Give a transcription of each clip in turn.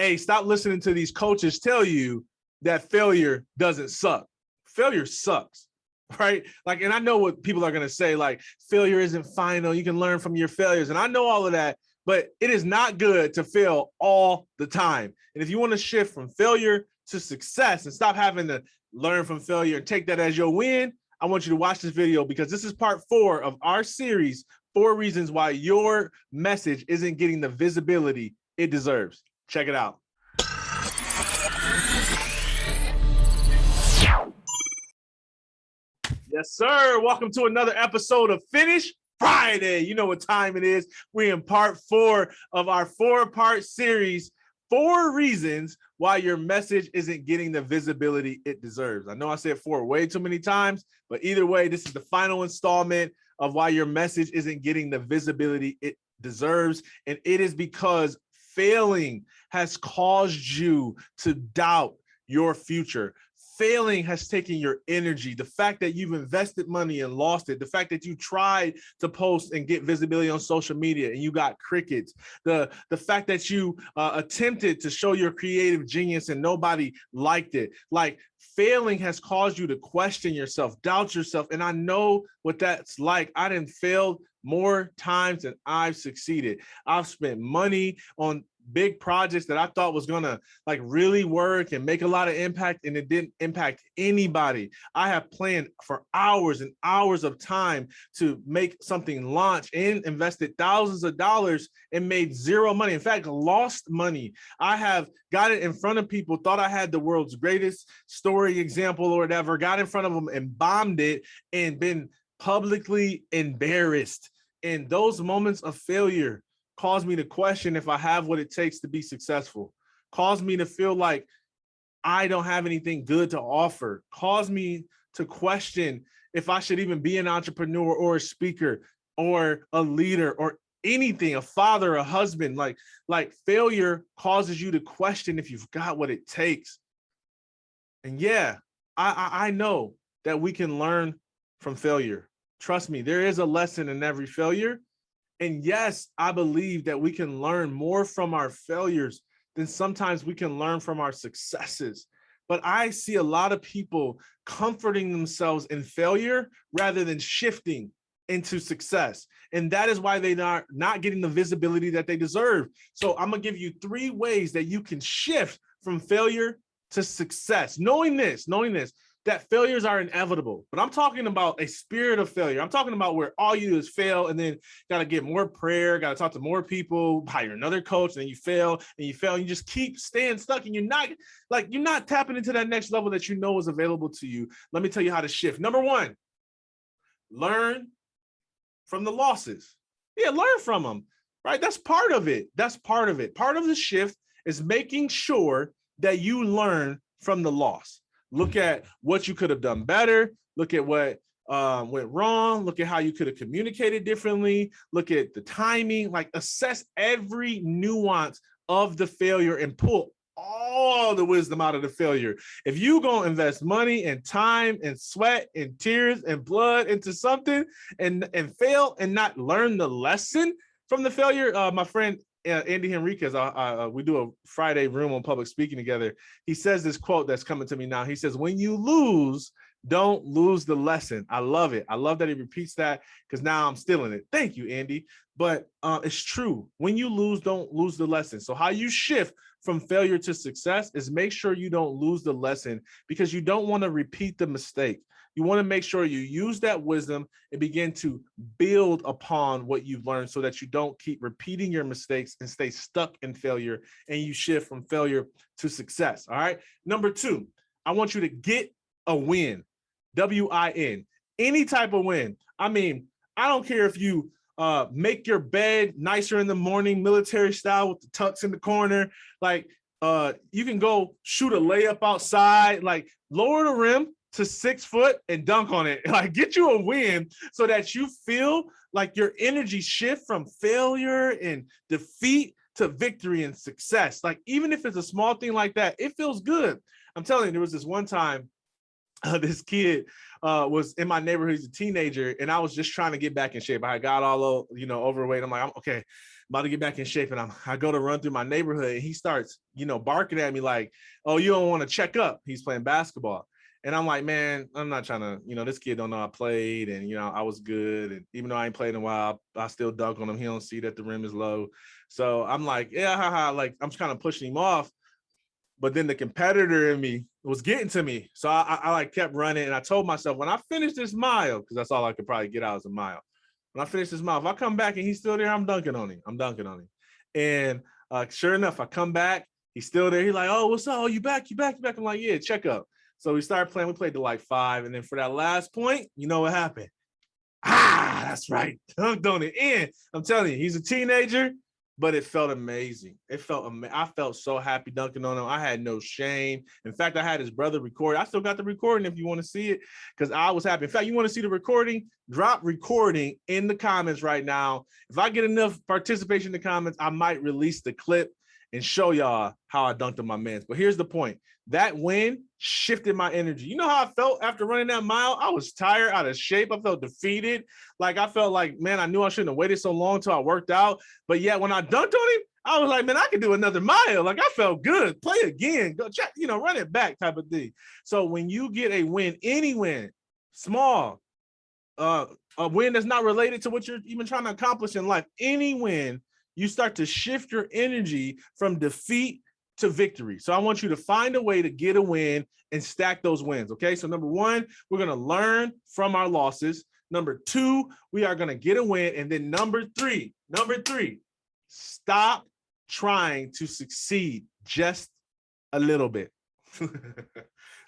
hey, stop listening to these coaches tell you that failure doesn't suck. Failure sucks, right? Like, and I know what people are going to say, like, failure isn't final. You can learn from your failures. And I know all of that, but it is not good to fail all the time. And if you want to shift from failure to success and stop having to learn from failure and take that as your win, I want you to watch this video, because this is part 4 of our series, 4 reasons why your message isn't getting the visibility it deserves. Check it out. Yes, sir. Welcome to another episode of Finish Friday. You know what time it is. We're in part 4 of our 4-part series, 4 reasons why your message isn't getting the visibility it deserves. I know I said 4 way too many times, but either way, this is the final installment of why your message isn't getting the visibility it deserves. And it is because failing has caused you to doubt your future. Failing has taken your energy. The fact that you've invested money and lost it, the fact that you tried to post and get visibility on social media and you got crickets, the fact that you attempted to show your creative genius and nobody liked it. Like, failing has caused you to question yourself, doubt yourself. And I know what that's like. I done failed more times than I've succeeded. I've spent money on big projects that I thought was gonna like really work and make a lot of impact, and it didn't impact anybody. I have planned for hours and hours of time to make something launch and invested thousands of dollars and made zero money. In fact, lost money. I have got it in front of people, thought I had the world's greatest story example or whatever, got in front of them and bombed it and been publicly embarrassed. And those moments of failure cause me to question if I have what it takes to be successful, cause me to feel like I don't have anything good to offer, cause me to question if I should even be an entrepreneur or a speaker or a leader or anything, a father, a husband. Like failure causes you to question if you've got what it takes. And yeah, I know that we can learn from failure. Trust me, there is a lesson in every failure. And yes, I believe that we can learn more from our failures than sometimes we can learn from our successes. But I see a lot of people comforting themselves in failure rather than shifting into success. And that is why they're not getting the visibility that they deserve. So I'm going to give you 3 ways that you can shift from failure to success. Knowing this, that failures are inevitable, but I'm talking about a spirit of failure. I'm talking about where all you do is fail and then got to get more prayer, got to talk to more people, hire another coach, and then you fail and you fail and you just keep staying stuck and you're not tapping into that next level that you know is available to you. Let me tell you how to shift. Number 1, learn from the losses. Yeah, learn from them, right? That's part of it. Part of the shift is making sure that you learn from the loss. Look at what you could have done better. Look at what went wrong. Look at how you could have communicated differently. Look at the timing, like assess every nuance of the failure and pull all the wisdom out of the failure. If you gonna invest money and time and sweat and tears and blood into something and fail and not learn the lesson from the failure, my friend Andy Henriquez, we do a Friday room on public speaking together. He says this quote that's coming to me now. He says, when you lose, don't lose the lesson. I love it. I love that he repeats that because now I'm stealing it. Thank you, Andy. But it's true. When you lose, don't lose the lesson. So how you shift from failure to success is make sure you don't lose the lesson, because you don't want to repeat the mistake. You want to make sure you use that wisdom and begin to build upon what you've learned so that you don't keep repeating your mistakes and stay stuck in failure, and you shift from failure to success. All right. Number 2, I want you to get a win. W-I-N. Any type of win. I mean, I don't care if you make your bed nicer in the morning, military style with the tucks in the corner. Like you can go shoot a layup outside, like lower the rim to 6 foot and dunk on it. Like, get you a win so that you feel like your energy shift from failure and defeat to victory and success. Like, even if it's a small thing like that, it feels good. I'm telling you, there was this one time this kid was in my neighborhood. He's a teenager, and I was just trying to get back in shape. I got all overweight. I'm like, okay, about to get back in shape, and I go to run through my neighborhood, and he starts, barking at me like, oh, you don't want to check up. He's playing basketball. And I'm like, man, I'm not trying to, this kid don't know I played, and, I was good. And even though I ain't played in a while, I still dunk on him. He don't see that the rim is low. So I'm like, yeah, haha, like I'm kind of pushing him off. But then the competitor in me was getting to me. So I like kept running, and I told myself, when I finish this mile, because that's all I could probably get out is a mile. When I finish this mile, if I come back and he's still there, I'm dunking on him. And sure enough, I come back, he's still there. He's like, oh, what's up? Oh, you back? I'm like, yeah, check up. So we started playing. We played to like 5. And then for that last point, you know what happened? That's right. Dunked on it in. I'm telling you, he's a teenager, but it felt amazing. I felt so happy dunking on him. I had no shame. In fact, I had his brother record. I still got the recording if you want to see it, because I was happy. In fact, you want to see the recording? Drop recording in the comments right now. If I get enough participation in the comments, I might release the clip and show y'all how I dunked on my man. But here's the point. That win shifted my energy. You know how I felt after running that mile? I was tired, out of shape. I felt defeated. Like, I felt like, man, I knew I shouldn't have waited so long until I worked out. But yet when I dunked on him, I was like, man, I can do another mile. Like, I felt good. Play again. Go check, run it back type of thing. So when you get a win, any win, small, a win that's not related to what you're even trying to accomplish in life, any win, you start to shift your energy from defeat to victory. So I want you to find a way to get a win and stack those wins. Okay. So number 1, we're going to learn from our losses. Number 2, we are going to get a win. And then number three, stop trying to succeed just a little bit.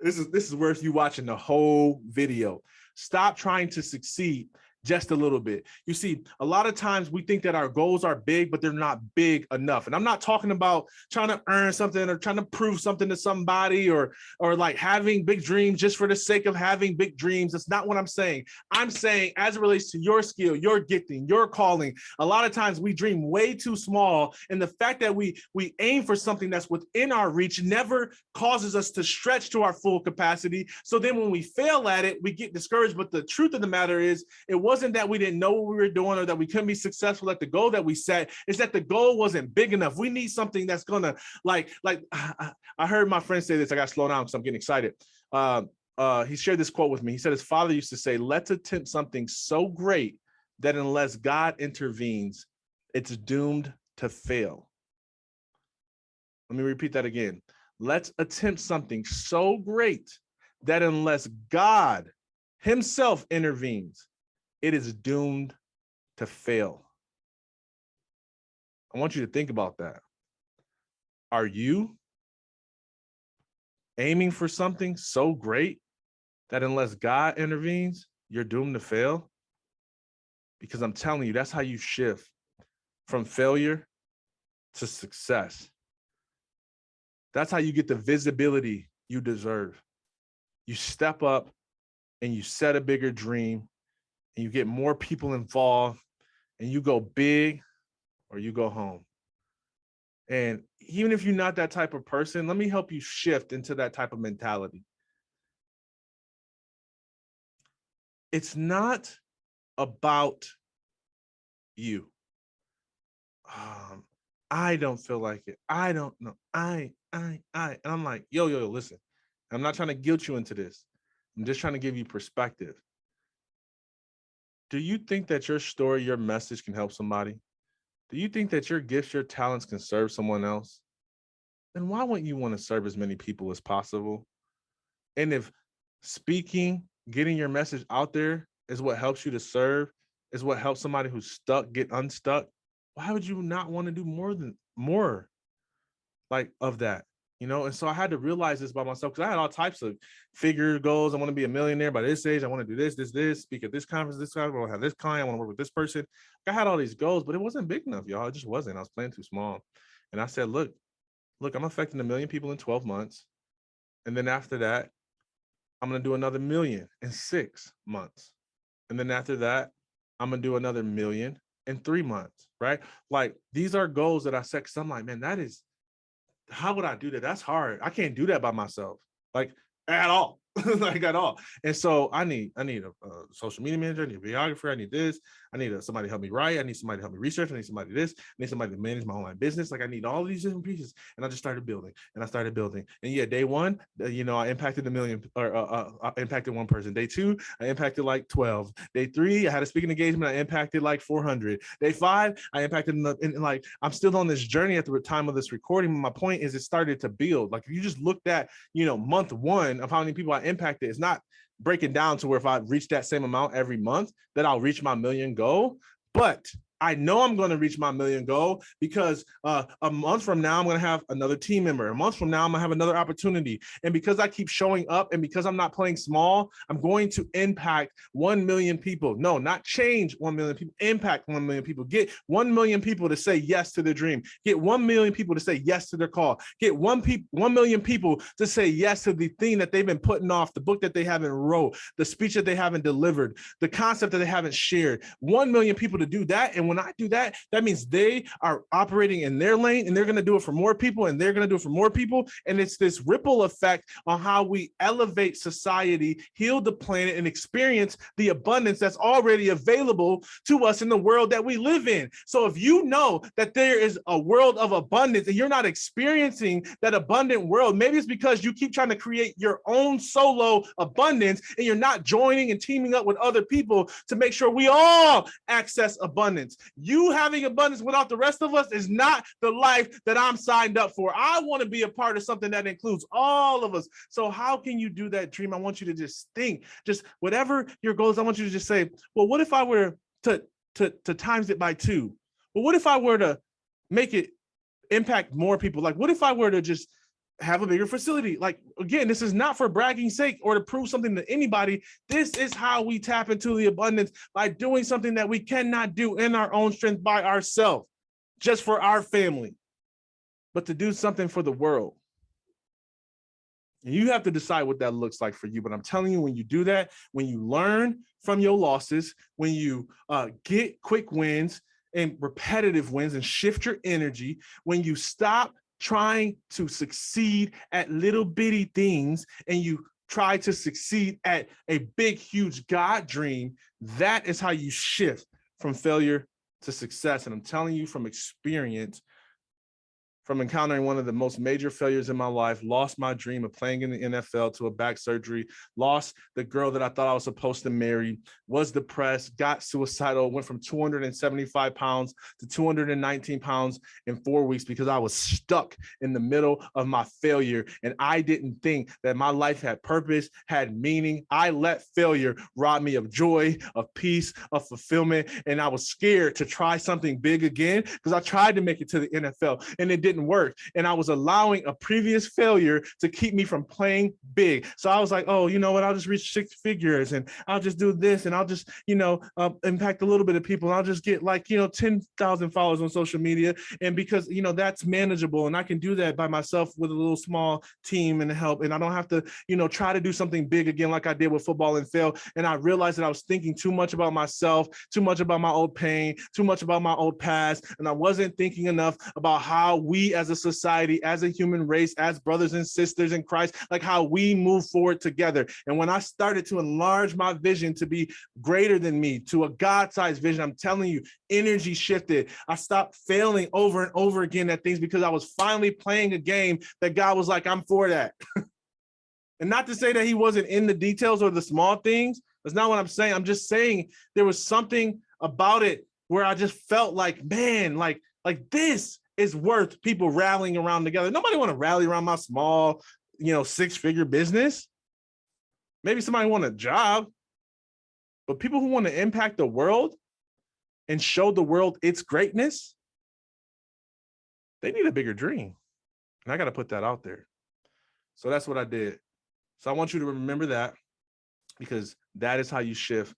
This is worth you watching the whole video. Stop trying to succeed just a little bit. You see, a lot of times we think that our goals are big, but they're not big enough. And I'm not talking about trying to earn something or trying to prove something to somebody, or like having big dreams just for the sake of having big dreams. That's not what I'm saying. I'm saying, as it relates to your skill, your gifting, your calling, a lot of times we dream way too small. And the fact that we aim for something that's within our reach never causes us to stretch to our full capacity. So then when we fail at it, we get discouraged. But the truth of the matter is, it wasn't that we didn't know what we were doing or that we couldn't be successful at the goal that we set. Is that the goal wasn't big enough. We need something that's gonna like I heard my friend say this. I got to slow down because I'm getting excited. He shared this quote with me. He said his father used to say, let's attempt something so great that unless God intervenes, it's doomed to fail. Let me repeat that again. Let's attempt something so great that unless God himself intervenes, it is doomed to fail. I want you to think about that. Are you aiming for something so great that unless God intervenes, you're doomed to fail? Because I'm telling you, that's how you shift from failure to success. That's how you get the visibility you deserve. You step up and you set a bigger dream, and you get more people involved, and you go big or you go home. And even if you're not that type of person, let me help you shift into that type of mentality. It's not about you. I don't feel like it. I don't know. And I'm like, yo, listen, I'm not trying to guilt you into this. I'm just trying to give you perspective. Do you think that your story, your message can help somebody? Do you think that your gifts, your talents can serve someone else? Then why wouldn't you want to serve as many people as possible? And if speaking, getting your message out there is what helps you to serve, is what helps somebody who's stuck get unstuck, why would you not want to do more like of that? And so I had to realize this by myself, because I had all types of figure goals. I want to be a millionaire by this age. I want to do this, speak at this conference, I want to have this client. I want to work with this person. I had all these goals, but it wasn't big enough, y'all. It just wasn't. I was playing too small. And I said, look, I'm affecting 1 million people in 12 months. And then after that, I'm going to do another 1 million in 6 months. And then after that, I'm going to do another 1 million in 3 months, right? Like, these are goals that I set, because I'm like, man, how would I do that? That's hard. I can't do that by myself, like, at all. like at all. And so I need a social media manager, I need a videographer, I need this, I need somebody to help me write, I need somebody to help me research, I need somebody this, I need somebody to manage my online business. Like I need all these different pieces. And I just started building and I started building. And yeah, day one, I impacted 1 million or I impacted one person. Day two, I impacted like 12. Day three, I had a speaking engagement, I impacted like 400. Day five, I impacted and like I'm still on this journey at the time of this recording. My point is it started to build. Like if you just looked at, month one of how many people I impacted, it's not breaking down to where if I reach that same amount every month, that I'll reach my 1 million goal. But I know I'm going to reach my 1 million goal because a month from now, I'm going to have another team member. A month from now, I'm going to have another opportunity. And because I keep showing up and because I'm not playing small, I'm going to impact 1 million people. No, not change 1 million people, impact 1 million people. Get 1 million people to say yes to their dream. Get 1 million people to say yes to their call. Get 1 million people to say yes to the thing that they've been putting off, the book that they haven't wrote, the speech that they haven't delivered, the concept that they haven't shared. 1 million people to do that. And when I do that, that means they are operating in their lane and they're going to do it for more people and they're going to do it for more people. And it's this ripple effect on how we elevate society, heal the planet, and experience the abundance that's already available to us in the world that we live in. So if you know that there is a world of abundance and you're not experiencing that abundant world, maybe it's because you keep trying to create your own solo abundance and you're not joining and teaming up with other people to make sure we all access abundance. You having abundance without the rest of us is not the life that I'm signed up for. I want to be a part of something that includes all of us. So how can you do that, Dream? I want you to just think, just whatever your goal is, I want you to just say, well, what if I were to times it by 2? Well, what if I were to make it impact more people? Like, what if I were to just have a bigger facility? Like, again, this is not for bragging sake or to prove something to anybody. This is how we tap into the abundance, by doing something that we cannot do in our own strength by ourselves, just for our family, but to do something for the world. And you have to decide what that looks like for you. But I'm telling you, when you do that, when you learn from your losses, when you get quick wins and repetitive wins and shift your energy, when you stop trying to succeed at little bitty things and you try to succeed at a big, huge God dream, that is how you shift from failure to success. And I'm telling you from experience, from encountering one of the most major failures in my life, lost my dream of playing in the NFL to a back surgery, lost the girl that I thought I was supposed to marry, was depressed, got suicidal, went from 275 pounds to 219 pounds in 4 weeks because I was stuck in the middle of my failure. And I didn't think that my life had purpose, had meaning. I let failure rob me of joy, of peace, of fulfillment. And I was scared to try something big again because I tried to make it to the NFL and it didn't work. And I was allowing a previous failure to keep me from playing big. So I was like, oh, you know what? I'll just reach 6 figures and I'll just do this and I'll just, impact a little bit of people. And I'll just get 10,000 followers on social media. And because, that's manageable and I can do that by myself with a little small team and help. And I don't have to, try to do something big again, like I did with football and fail. And I realized that I was thinking too much about myself, too much about my old pain, too much about my old past. And I wasn't thinking enough about how we as a society, as a human race, as brothers and sisters in Christ, like how we move forward together. And when I started to enlarge my vision to be greater than me, to a God-sized vision, I'm telling you, energy shifted. I stopped failing over and over again at things because I was finally playing a game that God was like, I'm for that. And not to say that he wasn't in the details or the small things. That's not what I'm saying. I'm just saying there was something about it where I just felt like, man, like this is worth people rallying around together. Nobody want to rally around my small, 6-figure business. Maybe somebody want a job, but people who want to impact the world and show the world its greatness, they need a bigger dream. And I got to put that out there. So that's what I did. So I want you to remember that, because that is how you shift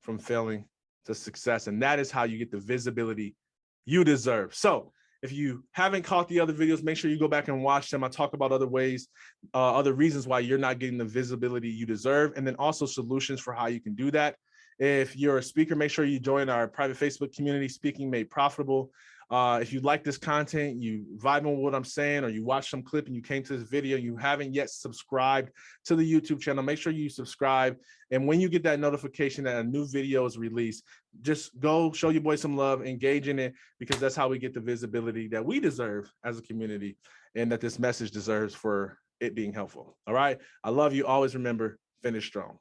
from failing to success. And that is how you get the visibility you deserve. So if you haven't caught the other videos, make sure you go back and watch them. I talk about other ways, other reasons why you're not getting the visibility you deserve, and then also solutions for how you can do that. If you're a speaker, make sure you join our private Facebook community, Speaking Made Profitable. If you like this content, you vibe on what I'm saying, or you watch some clip and you came to this video, you haven't yet subscribed to the YouTube channel, make sure you subscribe. And when you get that notification that a new video is released, just go show your boy some love, engage in it, because that's how we get the visibility that we deserve as a community and that this message deserves for it being helpful. All right. I love you. Always remember, finish strong.